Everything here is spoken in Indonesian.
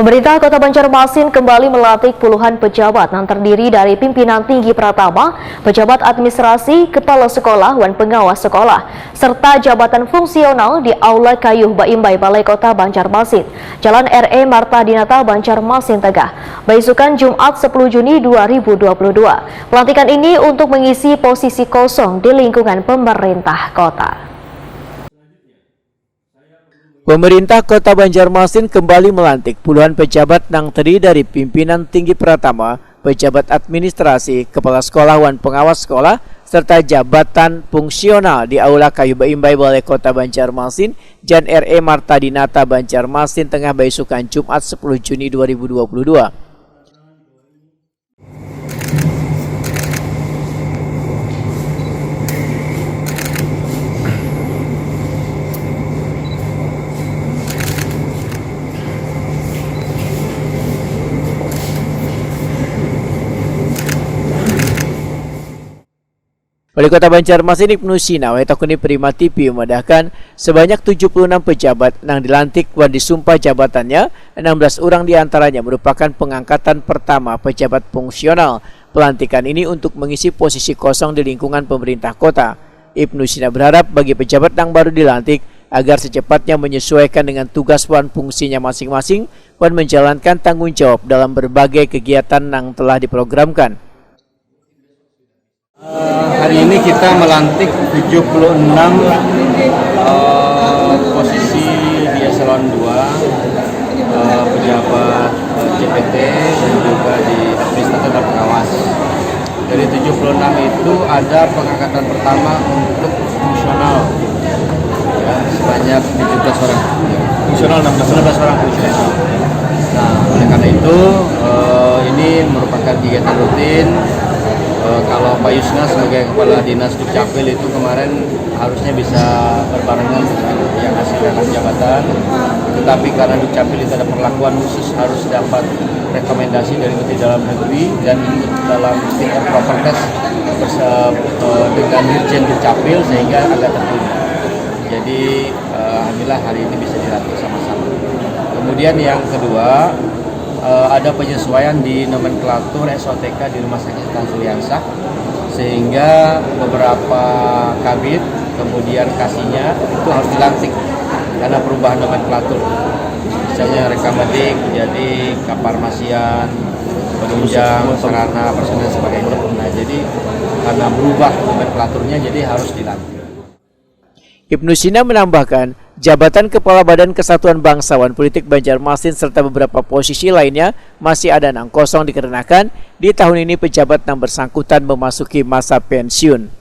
Pemerintah Kota Banjarmasin kembali melantik puluhan pejabat yang terdiri dari pimpinan tinggi Pratama, pejabat administrasi, kepala sekolah, dan pengawas sekolah, serta jabatan fungsional di Aula Kayuh Baimbai Balai Kota Banjarmasin, Jalan RE Marta Dinata, Banjarmasin Tengah, beisukan Jumat 10 Juni 2022. Pelantikan ini untuk mengisi posisi kosong di lingkungan pemerintah kota. Pemerintah Kota Banjarmasin kembali melantik puluhan pejabat yang terdiri dari pimpinan tinggi Pratama, pejabat administrasi, kepala sekolah, dan pengawas sekolah, serta jabatan fungsional di Aula Kayuh Baimbai Balai Kota Banjarmasin, Jalan RE Marta Dinata, Banjarmasin Tengah, beisukan Jumat 10 Juni 2022. Wali Kota Banjarmasin Ibnu Sina Wetakuni Prima TV memedahkan sebanyak 76 pejabat yang dilantik dan disumpah jabatannya, 16 orang diantaranya merupakan pengangkatan pertama pejabat fungsional. Pelantikan ini untuk mengisi posisi kosong di lingkungan pemerintah kota. Ibnu Sina berharap bagi pejabat yang baru dilantik agar secepatnya menyesuaikan dengan tugas dan fungsinya masing-masing dan menjalankan tanggung jawab dalam berbagai kegiatan yang telah diprogramkan. Hari ini kita melantik 76 posisi di eselon 2 pejabat CPT dan juga di administrator dan pengawas. Dari 76 itu ada pengangkatan pertama untuk fungsional ya, sebanyak 17 orang. Fungsional 16 orang fungsional. Nah, oleh karena itu ini merupakan kegiatan rutin. Kalau Pak Yusna sebagai Kepala Dinas Dukcapil itu kemarin harusnya bisa berbarengan dengan yang hasil jabatan, tetapi karena Dukcapil itu ada perlakuan khusus harus dapat rekomendasi dari Menteri Dalam Negeri dan ikut dalam fit and proper test dengan Dirjen Dukcapil sehingga agak tertunda. Jadi alhamdulillah hari ini bisa dilatih sama-sama. Kemudian yang kedua, ada penyesuaian di nomenklatur SOTK di Rumah Sakit Tan Suliansah sehingga beberapa kabit kemudian kasihnya itu harus dilantik karena perubahan nomenklatur, misalnya rekamedik jadi kaparmasian, penunjang, sarana, personel sebagainya. Nah, jadi karena berubah nomenklaturnya jadi harus dilantik. Ibnu Sina menambahkan, jabatan Kepala Badan Kesatuan Bangsawan Politik Banjarmasin serta beberapa posisi lainnya masih ada yang kosong dikarenakan di tahun ini pejabat yang bersangkutan memasuki masa pensiun.